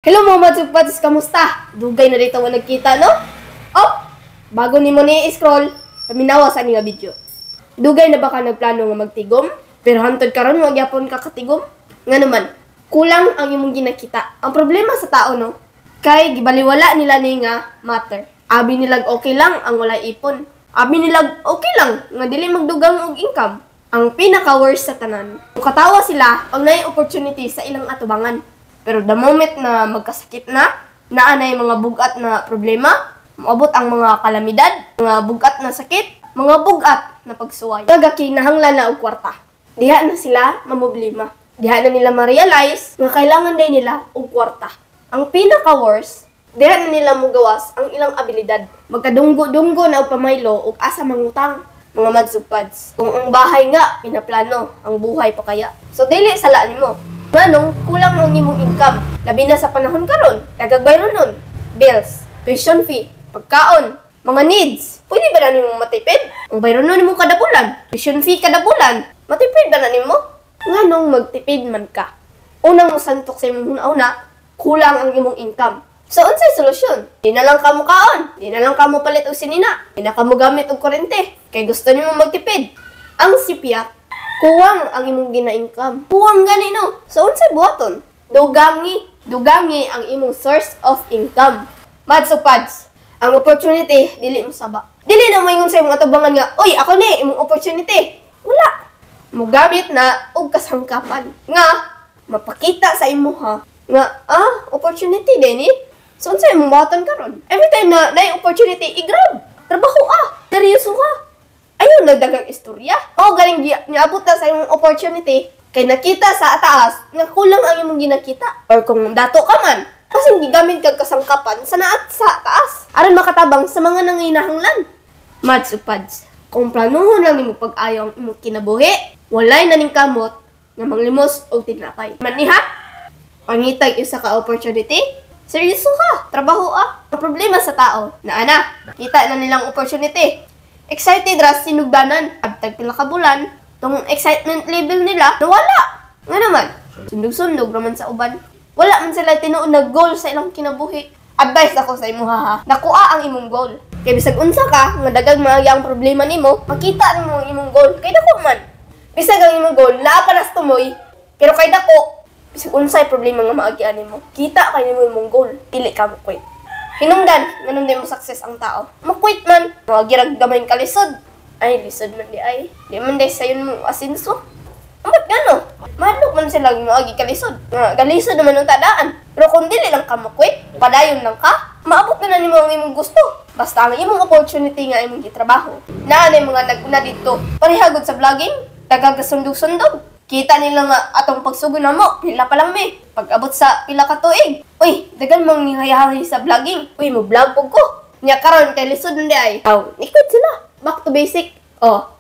Hello mga madsugpads, kamusta? Dugay na dito ang nagkita, no? Oh, bago ni mo ni-scroll, paminawa sa nga video. Dugay na ba ka nagplano nga magtigom? Pero hantod karon wag gyapon ka katigom? Nga naman, kulang ang imong ginakita. Ang problema sa tao, no? Kay gibaliwala nila ni nga matter. Abi nilag okay lang ang wala ipon. Abi nilag okay lang nga dili magdugang og income. Ang pinaka-worst sa tanan, katawa sila pag naay opportunity sa ilang atubangan. Pero the moment na magkasakit na, naanay mga bugat na problema, maabot ang mga kalamidad, mga bugat na sakit, mga bugat na pagsuway. Nagakinahanglan na og kwarta. Diha na sila mamoblema. Diha na nila ma-realize nga kailangan din nila og kwarta. Ang pinaka-worst, diha na nila mugawas ang ilang abilidad. Magkadunggo-dunggo na og pamaylo og asa mangutang. Mga madsugpads. Kung ang bahay nga, pinaplano, ang buhay pa kaya. So, dili sala nimo. Nganong kulang ang imong income, labi na sa panahon karon, dagag bayron nun, bills, tuition fee, pagkaon, mga needs. Pwede ba na nimo matipid? Ang bayron nun nimo kada bulan, tuition fee kada bulan, matipid ba na nimo? Nganong magtipid man ka? Unang mosantok sa imong una, kulang ang imong income. So unsay solusyon? Di na lang kamo kaon, di na lang kamo palit og sinina, di na kamo gamit og kuryente, kay gusto nimo magtipid. Ang sipiyak, kuwang ang imong gina-income. Kuwang gani, no? So, unsay buhaton? Dugangi. Dugangi ang imong source of income. Madsugpads, ang opportunity, dili mo saba. Dili na mo ingon sa imong atubangan nga, uy, ako ni, imong opportunity. Wala. Mugamit na og kasangkapan. Nga, mapakita sa imo ha. Nga, opportunity din eh. So, unsay imong buhaton karon? Every time na opportunity, i-grab. Trabaho seryoso ka. Ayun, nagdagang istorya. O, galing niabot na sa imong opportunity, kay nakita sa taas, nga kulang ang imong ginakita. Or kung dato ka man, kasi gigamit kag kasangkapan sa naat sa taas. Aron makatabang sa mga nanginahanglan. Madsugpads, kung planuhon lang nimo pag-ayaw ang imong kinabuhi, walay na ning kamot nga manglimos og tinapay. Maniha, pangitag isa ka opportunity, seryoso ka, trabaho Ang problema sa tao, na kita na nilang opportunity. Excited ra sinugdanan. Abtag pila ka bulan, tong excitement level nila nawala. Nga naman, sundog-sundog naman sa uban. Wala man sila tinuod na goal sa ilang kinabuhi. Advice ako sa imo ha. Nakuha ang imong goal. Kay bisag unsa ka nga dagag maagi ang problema nimo, makita nimo ang imong goal. Kay dako man. Bisag ang imong goal, naa pa nas tumoy. Pero kay dako, bisag unsay problema nga maagi nimo, kita kay nimo imong goal. Dili ka mo quit. Hinungdan, ganun din mo success ang tao. Makwit man, mga giragdamay kalisod. Ay, lisod man di ay. Di man di sayon mo asinso. Amat gano? Madlok man sila mga kalisod. Galisod naman ang tadaan. Pero kung dili lang ka makwit, padayon lang ka, maabot na nimo ang imong gusto. Basta ang imong opportunity nga imong gitrabaho. Naanay mga naguna dito. Parihagod sa vlogging, tagagasundog-sundog. Kita nila nga atong pagsugod na mo, pila pa lang may. Pag-abot sa pila ka tuig. Uy, dagan mong nihayahay sa vlogging. Uy, mo vlog po ko. Nya karon kay lisod ndi ay. Ikot sila. Back to basic.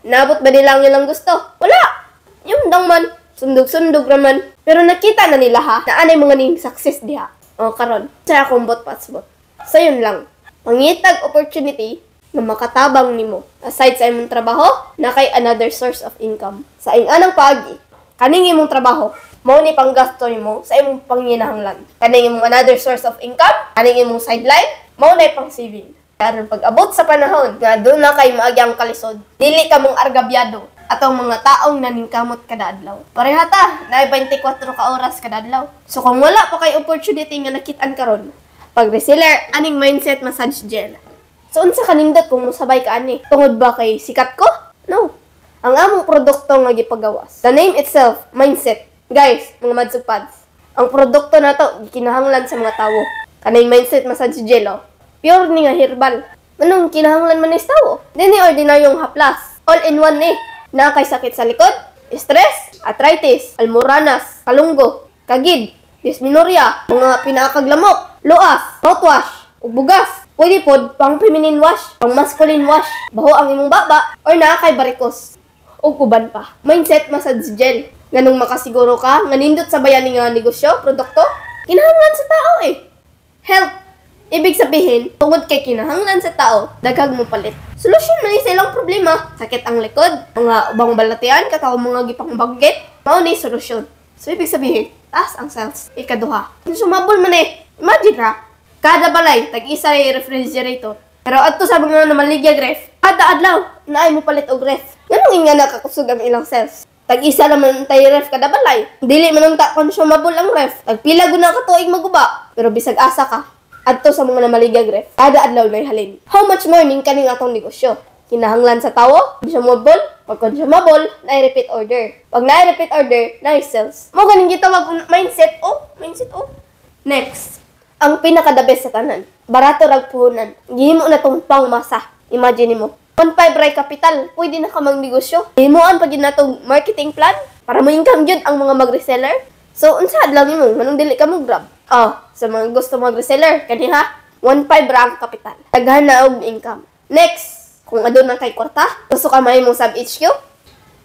Naabot ba nila ang ilang gusto? Wala. Yung dang man, sundog-sundog raman. Pero nakita na nila ha, na anay mga ning success diha. Karon, sa akong bot-patsbot. So yun lang. Pangitag opportunity na makatabang nimo. Aside sa imong trabaho, na kay another source of income. Sa anang pagi, kaning imong trabaho, mao ni panggasto nimo sa imong panginahanglan. Kaning imong another source of income, kaning imong sideline, mao na pang saving. Karon pag-abot sa panahon nga doon na kay maagyang kalisod, dili ka mong argabyado atong mga taong naningkamot kada adlaw. Parehata, na 24 ka oras kada adlaw. So kung wala pa kay opportunity nga nakit-an karon, pag reseller aning mindset massage gel. So unsa kanindot kung musabay ka ani? Tungod ba kay sikat ko? No. Ang among produkto nga gipagawas. The name itself, mindset. Guys, mga madsugpads, ang produkto na to gikinahanglan sa mga tawo. Kanay mindset massage gel, pure ni nga herbal. Anong kinahanglan man is tawo? Dini ordinaryong haplas. All in one ni. Na kay sakit sa likod, stress, arthritis, almoranas, kalunggo, kagid, dysmenorrhea, mga pinakaglamok, luas, mouthwash, ug bugas. Pwede pod pang feminine wash, pang masculine wash, baho ang imong baba, or na kay varicose. O kuban pa. Mindset massage gel. Ganong makasiguro ka, nga nindot sa bayan nga negosyo, produkto, kinahanglan sa tao eh. Health. Ibig sabihin, tungod kay kinahanglan sa tao, daghag mo palit. Solusyon man sa ilang problema. Sakit ang likod, mga ubang balatian, kataw mga gipang baggit, mao ni solusyon. So ibig sabihin, taas ang sales. Ikaduha. Kung sumabol man Imagine ra, kada balay, tag-isa yung refrigerator. Pero adto sa mga namaligya ref, kada adlaw, naay mo palit og ref. Ganun nga nakakusog ang ilang cells. Tag-isa naman tayo ref kada balay. Dili man ta consumable ang ref. Tagpila gud na ka tuig maguba. Pero bisag asa ka, adto sa mga namaligya ref, kada adlaw may halin. How much more ning kaning atong negosyo? Kinahanglan sa tawo, consumable, pag consumable, na-repeat order. Pag na-repeat order, na-sales. Mo ganing gitawag mindset o. Next, ang pinaka-the best sa tanan. Barato rag puhunan. Gihimo na tong pangmasa. Imagine mo. 1.5 ray capital, pwede na ka magnegosyo. Himuan pa gid natong marketing plan para mo income gyud ang mga mag-reseller. So unsa adlaw nimo manung dili ka mo grab. Sa mga gusto mag-reseller kani ha, 1.5 ra ang capital. Daghan na og income. Next, kung adun man kay kwarta, gusto ka mahimong sub HQ,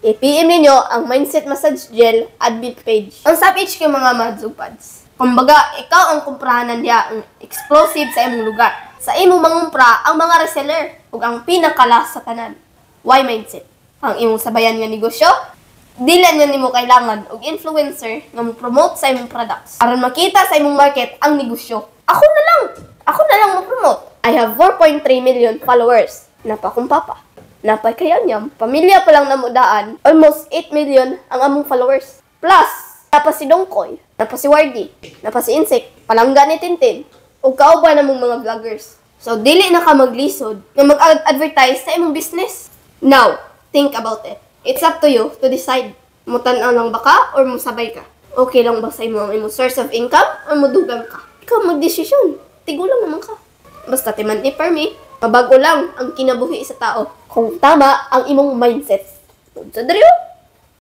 i-PM ninyo ang Mindset Massage Gel admin page. Ang sub HQ mga madzug pads. Kumbaga, ikaw ang kumprahanan niya ang explosive sa imong lugar. Sa imong mangumpra ang mga reseller ug ang pinakalas sa tanan. Why mindset? Ang imong sabayan nga negosyo, dili na nimo kailangan og influencer nga mo-promote sa imong products aron makita sa imong market ang negosyo. Ako na lang mo-promote. I have 4.3 million followers. Napakumpapa. Napay kayanyam. Pamilya pa lang namudaan. Almost 8 million ang among followers. Plus, napa si Dongkoy, napa si Wardy, napa si Insect, palangga ni Tintin, o kauban namong mga vloggers. So, dili na ka maglisod na mag-advertise sa imong business. Now, think about it. It's up to you to decide. Mutan-aw lang ba ka or musabay ka? Okay lang ba sa imong source of income or mudugang ka? Ikaw magdesisyon. Tigulang naman ka. Basta timan ni Permi, mabago lang ang kinabuhi sa tao. Kung tama ang imong mindset. Sa Dario?